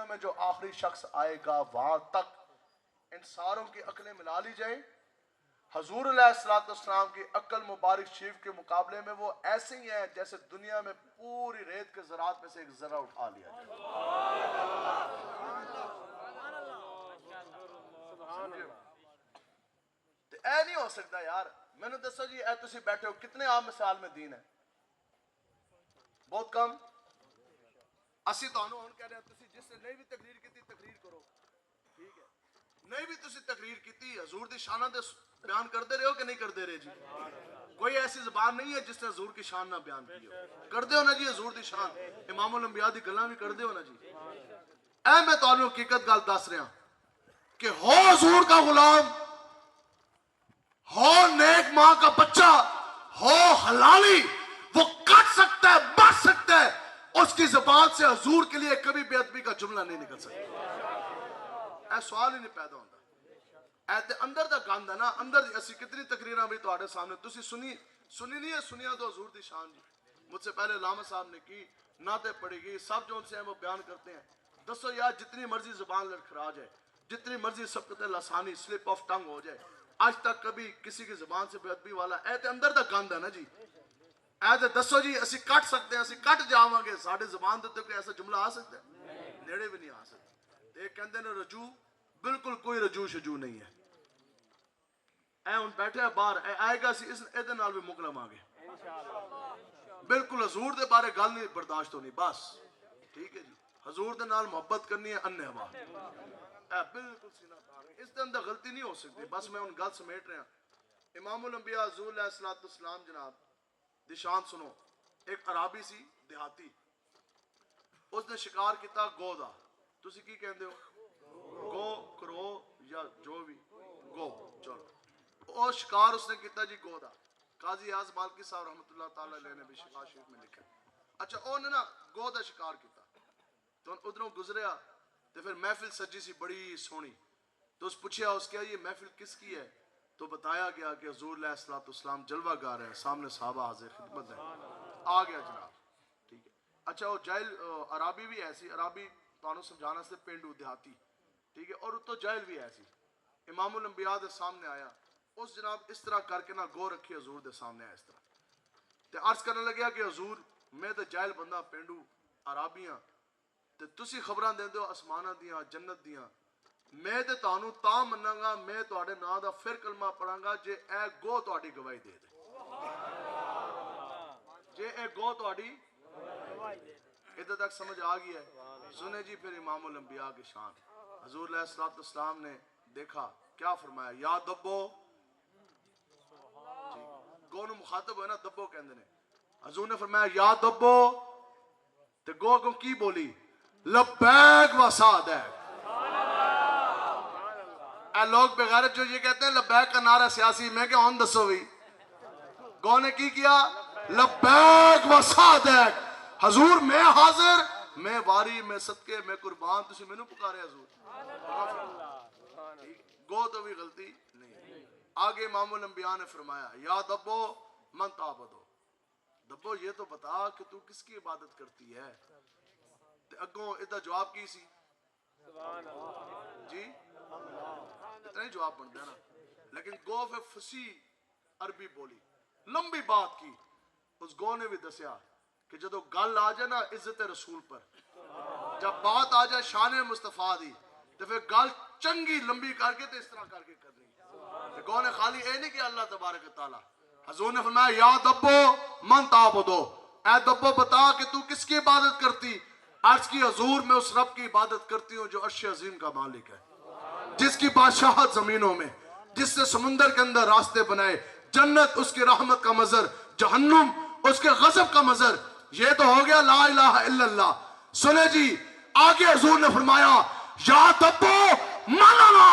میں جو آخری شخص آئے گا وہاں تک ان ساروں کی عقلیں ملا لی جائیں، حضور علیہ السلام کی عقل مبارک شریف کے مقابلے میں وہ ایسے ہی ہیں جیسے دنیا میں پوری ریت کے ذرات میں سے ایک ذرہ اٹھا لیا جائے۔ تو اے نہیں ہو سکتا یار، میں نے دسو جی اے تسی بیٹھے ہو کتنے عام مثال میں دین ہے؟ بہت کم۔ اسی تانوں ہن کہہ رہے ہیں تسی جس نے نہیں بھی تقریر کیتی تقریر کرو، ٹھیک ہے؟ نہیں بھی تسی تقریر کیتی، حضور دی شانہ دے بیان کردے رہے ہو کہ نہیں کردے رہے جی؟ کوئی ایسی زبان نہیں ہے جس نے حضور کی شان نہ بیان کی ہو، کردے ہو نا جی حضور دی شان، امام الانبیاء دی گلاں بھی کردے ہو نا جی۔ اے میں تانوں حقیقت گل دس رہا کہ ہو حضور کا غلام، ہو نیک ماں کا بچہ، ہو حلالی، وہ کٹ سکتا ہے، بچ سکتا ہے، اس کی زبان سے حضور کے لیے کبھی بے ادبی کا جملہ نہیں نکل سکتا۔ اے سوال ہی نہیں پیدا ہوتا۔ اے تے اندر دا گند ہے نا، اندر دی اسی کتنی تقریراں بھی تواڈے سامنے تسی سنی نہیں ہے، سنیا تو حضور دی شان جی۔ مجھ سے پہلے علامہ صاحب نے کی، نعتیں پڑھی گئی، سب جو ان سے ہیں وہ بیان کرتے ہیں۔ دسو یار جتنی مرضی زبان لڑکھڑا جائے، جتنی مرضی سبقت لسانی سلپ آف ٹنگ ہو جائے، آج تک کبھی کسی کی زبان سے بے ادبی والا اے تے اندر دا گند ہے نا جی۔ اے تے دسو جی اسی کٹ سکتے ہیں، اسی کٹ جاواں گے، ساڈے زبان تے کوئی ایسا جملہ آ سکتا ہے؟ نیڑے بھی نہیں آ سکتا۔ ایک کہندے نے رجوع، بالکل کوئی رجوع شجوع نہیں ہے۔ اے ہن بیٹھے باہر، اے آئے گا سی اس دے نال بھی مکلم آ گئے، بالکل حضور دے بارے گل نہیں برداشت ہونی، بس ٹھیک ہے جی۔ حضور دے نال محبت کرنی ہے اننے ہوا، اے بالکل سینہ پاڑ، اس دے اندر غلطی نہیں ہو سکتی۔ بس میں ان گل سمیٹ رہا۔ امام الانبیاء حضور علیہ السلام جناب دی شان سنو۔ ایک عرابی سی دیہاتی، اس نے شکار کیتا گو دا، تسی کی کہندے ہو؟ گو، کرو یا جو بھی، گو، چلو اور شکار اس نے کیتا جی گو دا۔ قاضی اعظم مالکی صاحب رحمۃ اللہ تعالی علیہ نے بھی شفا شریف میں لکھا، اچھا وہ نے نا گو دا شکار کیتا تو ادھروں گزریا تو پھر محفل سجی سی بڑی سونی، تو اس پوچھیا اس کیا یہ محفل کس کی ہے؟ تو بتایا گیا کہ حضور علیہ السلام جلوہ گا رہے ہیں، سامنے صحابہ حاضر خدمت ہیں۔ آ گیا جناب، ٹھیک ہے۔ اچھا وہ جاہل عرابی بھی ایسی، عرابی تانوں سمجھانا سے پینڈو دیہاتی، ٹھیک ہے، اور تو جاہل بھی ایسی۔ امام الانبیاء دے سامنے آیا، اس جناب اس طرح کر کے نہ گو رکھی حضور دے سامنے آیا اس طرح، تے عرض کرنے لگیا کہ حضور میں تے جاہل بندہ پینڈو عرابیاں تے تسی خبراں دے دو آسماناں دیاں جنت دیاں، میں تے تانوں تاں مناں گا، میں تواڈے نام دا پھر کلمہ پڑھاں گا جے اے گو تواڈی گواہی دے دے، جے اے گو تواڈی ادھر تک سمجھ آ گئی ہے؟ سنے جی پھر امام الانبیاء کی شان، حضور علیہ السلام نے دیکھا کیا فرمایا، یا دبو، گو نو مخاطب ہوئے نا دبو کہندے نے، حضور نے فرمایا یا دبو، تے گو کو کی بولی، لبیک و سعدیک۔ اے لوگ بغیرت جو یہ کہتے ہیں لبیک کا نعرہ سیاسی، میں کہ ہون دسو بھی، گو نے کی کیا، لبیک و سعدیک، حضور میں حاضر، میں واری، میں صدقے، میں قربان، تسی میں نو پکارے حضور، گو تو بھی غلطی نہیں۔ آگے امام الانبیاء نے فرمایا یا دبو من تعبدو، دبو یہ تو بتا کہ تو کس کی عبادت کرتی ہے؟ تے اگوں ادھا جواب کی سی جی، اتنا ہی جواب بنتا ہے نا، لیکن گو پہ فصیح عربی بولی، لمبی بات کی، اس گو نے بھی دسیا کہ جدو گل آ جائے نا عزت رسول پر، جب بات آ جائے شان مصطفیٰ دی، تو پھر گل چنگی لمبی کر کے تو اس طرح کر کے کرنی۔ گو نے خالی اے نہیں کہ اللہ تبارک و تعالی، حضور نے فرمایا یا دبو من تعبدو، اے دبو بتا کہ تو کس کی عبادت کرتی؟ عرض کی حضور میں اس رب کی عبادت کرتی ہوں جو عرش عظیم کا مالک ہے، جس کی بادشاہت زمینوں میں، جس نے سمندر کے اندر راستے بنائے، جنت اس کی رحمت کا مظہر، جہنم اس کے غضب کا مظہر۔ یہ تو ہو گیا لا الہ الا اللہ۔ سنے جی آگے حضور نے فرمایا یا دبو من انا،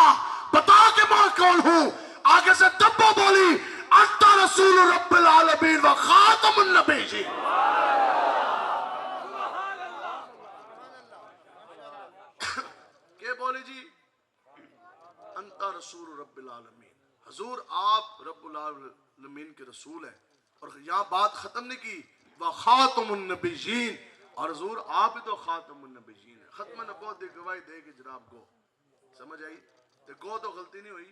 بتا کہ میں کون ہوں؟ آگے سے دبو بولی انت رسول رب العالمین و خاتم النبیین۔ کیا بولی جی؟ انت رسول رب العالمین، حضور آپ رب العالمین کے رسول ہیں، اور یہاں بات ختم نہیں کی، وَخَاتَمُ النَّبِيِّينَ، اور حضور آپ ہی تو خاتم النبیین ہیں، ختم نبوت دی گواہی دے کے جناب گو سمجھ آئی تے گو تو غلطی نہیں ہوئی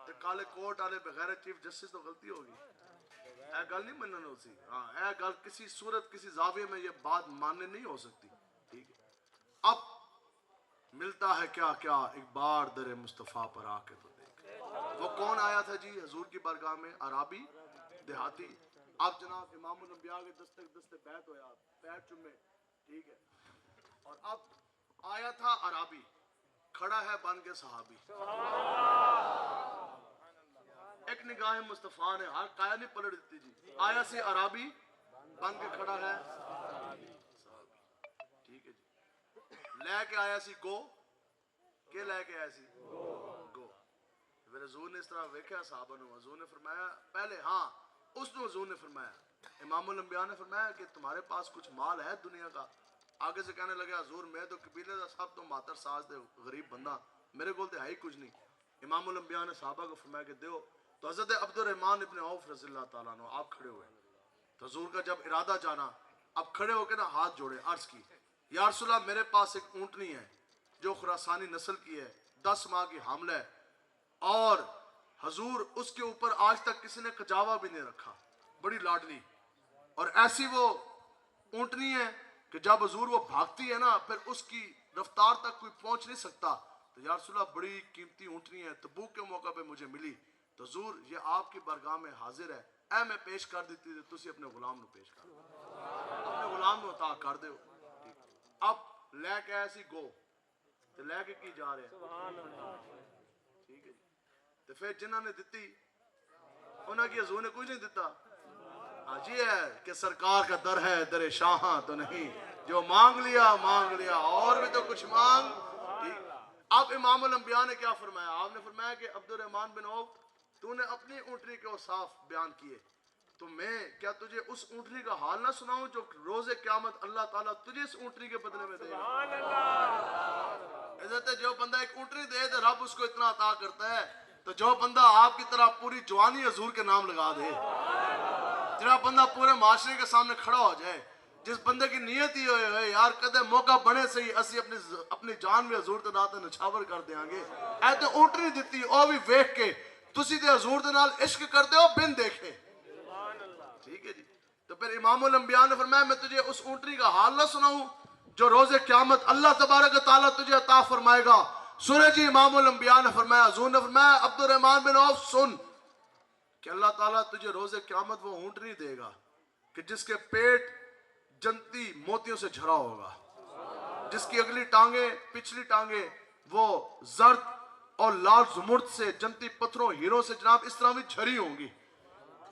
تے کالے کوٹ والے بغیر چیف جسٹس تو غلطی ہوگی اے گل نہیں منن ہو سی ہاں اے گل کسی صورت کسی زاویے میں یہ بات ماننے نہیں ہو سکتی ٹھیک ہے اب ملتا ہے کیا کیا ایک بار در مصطفیٰ پر آ کے تو دیکھ وہ کون آیا تھا جی حضور کی بارگاہ میں عرابی دیہاتی اب جناب امام الانبیاء کے دستک دست بیعت ہویا پیر چومے ٹھیک ہے اور اب آیا تھا عرابی کھڑا ہے بن کے صحابی ایک نگاہ مصطفیٰ نے ہر قایا نہیں پلٹ دیتی جی آیا سی عرابی بن کے کھڑا ہے صحابی ٹھیک ہے جی لے کے آیا سی گو کہ لے کے آیا سی گو پھر حضور نے اس طرح ویکھیا صحابہ نے حضور نے فرمایا پہلے ہاں اس نے حضور نے فرمایا امام الانبیاء نے فرمایا کہ تمہارے پاس کچھ مال ہے دنیا کا آگے سے کہنے لگا حضور میں تو قبیلے دا سب تو ماتر ساز دے غریب بندہ میرے کول تے ہے ہی کچھ نہیں امام الانبیاء نے صحابہ کو فرمایا کہ دیو تو حضرت عبد الرحمن ابن عوف رضی اللہ تعالیٰ عنہ آپ کھڑے ہوئے تو حضور کا جب ارادہ جانا اب کھڑے ہو کے نا ہاتھ جوڑے عرض کی یا رسول اللہ میرے پاس ایک اونٹنی ہے جو خراسانی نسل کی ہے 10 ماہ کی حامل ہے اور حضور اس کے اوپر آج تک کسی نے کجاوا بھی نہیں رکھا بڑی لاڈلی اور ایسی وہ اونٹنی ہے کہ جب حضور وہ بھاگتی ہے نا پھر اس کی رفتار تک کوئی پہنچ نہیں سکتا تو یا رسول اللہ بڑی قیمتی اونٹنی ہے تبوک کے موقع پہ مجھے ملی تو حضور یہ آپ کی بارگاہ میں حاضر ہے اے میں پیش کر دیتی تھی تسی اپنے غلام نو پیش کر اپنے غلام نو عطا کر دے اب لے کے ایسی گو تو لے کے کی جا رہے ہیں ٹھیک ہے تو پھر جنہوں نے دیتی انہوں کی حضور نے کچھ نہیں دیتا جی ہے کہ سرکار کا در ہے در شاہاں تو نہیں جو مانگ لیا اور بھی تو کچھ مانگ ٹھیک اب امام الانبیاء نے کیا فرمایا آپ نے فرمایا کہ عبد الرحمن بن عوف تو نے اپنی اونٹنی کے اوصاف بیان کیے تو میں کیا تجھے اس اونٹنی کا حال نہ سناؤں جو روز قیامت اللہ تعالیٰ تجھے اس اونٹنی کے بدلے میں دے عزت ہے جو بندہ ایک اونٹنی دے تو رب اس کو اتنا عطا کرتا ہے تو جو بندہ آپ کی طرح پوری جوانی حضور کے نام لگا دے جنہا بندہ پورے معاشرے کے سامنے کھڑا ہو جائے جس بندے کی نیت ہی ہوئے یار کدے موقع بنے سے ہی اسی اپنی جان میں حضور دے نال نچھاور کر دیاں گے اے تے اونٹنی دتی او بھی ویکھ کے تسی تے حضور دے نال عشق کردے ہو بن دیکھے ٹھیک ہے جی تو پھر امام الانبیاء نے فرمایا میں تجھے اس اونٹنی کا حال نہ سناؤں جو روز قیامت اللہ تبارک و تعالیٰ تجھے عطا فرمائے گا سنے جی امام الانبیاء نے فرمایا حضور نے فرمایا عبد الرحمن بن عوف سن کہ اللہ تعالیٰ تجھے روز قیامت وہ اونٹنی دے گا کہ جس کے پیٹ جنتی موتیوں سے جھرا ہوگا جس کی اگلی ٹانگیں پچھلی ٹانگیں وہ زرد اور لال زمرد سے جنتی پتھروں ہیروں سے جناب اس طرح بھی جھری ہوں گی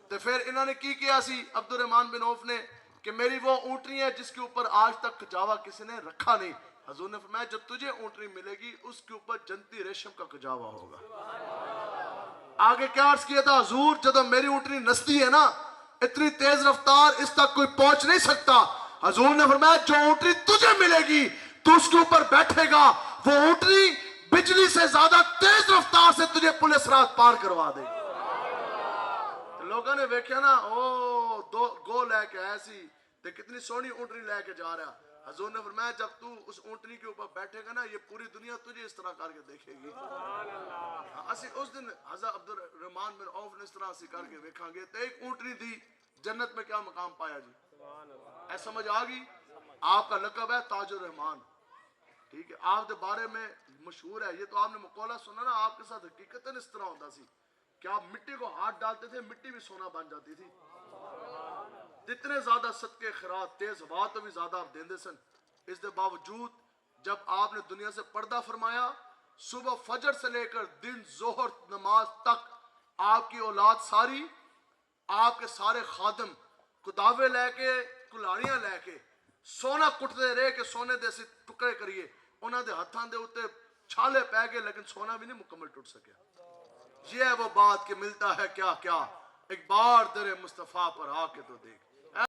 تو پھر انہوں نے کی کیا سی عبد الرحمن بن عوف نے کہ میری وہ اونٹنی ہے جس کے اوپر آج تک کجاوا کسی نے رکھا نہیں حضور نے فرمایا جو تجھے اونٹنی ملے گی اس کے اوپر جنتی ریشم کا کجاوا ہوگا آگے کیا عرض کیا تھا حضور جب میری اونٹنی نستی ہے نا اتنی تیز رفتار اس تک کوئی پہنچ نہیں سکتا حضور نے فرمایا جو اونٹنی تجھے ملے گی تو اس کے اوپر بیٹھے گا وہ اونٹنی بجلی سے زیادہ تیز رفتار سے تجھے پل صراط پار کروا دے گی لوگوں نے ویکھیا نا او دو گو لے کے ایسی تے کتنی سونی اونٹنی لے کے جا رہا حضور نے فرمایا جب تو اس اونٹنی کے اوپر بیٹھے گا نا یہ پوری دنیا تجھے اس طرح کر کے دیکھے گی اسی اس دن حضرت عبد الرحمن بن عوف نے اس طرح سے کر کے دیکھاں گے تو ایک اونٹنی دی جنت میں کیا مقام پایا جی اے سمجھ آگئی آپ کا لقب ہے تاج الرحمان ٹھیک ہے آپ دے بارے میں مشہور ہے یہ تو آپ نے مقولہ سنا نا آپ کے ساتھ حقیقتاً اس طرح ہوتا سی کہ آپ مٹی کو ہاتھ ڈالتے تھے مٹی بھی سونا بن جاتی تھی جتنے زیادہ صدقے خیرات تیز ہوا تو بھی زیادہ آپ دیندے سن اس دے باوجود جب آپ نے دنیا سے پردہ فرمایا صبح فجر سے لے کر دن ظہر نماز تک آپ کی اولاد ساری آپ کے سارے خادم کتابیں لے کے کلاڑیاں لے کے سونا کٹتے رہے کہ سونے دے سے ٹکڑے کریے انہوں دے ہتھاں دے ہوتے چھالے پہ گئے لیکن سونا بھی نہیں مکمل ٹوٹ سکیا یہ ہے وہ بات کہ ملتا ہے کیا کیا ایک بار در مصطفیٰ پر آ کے تو دیکھ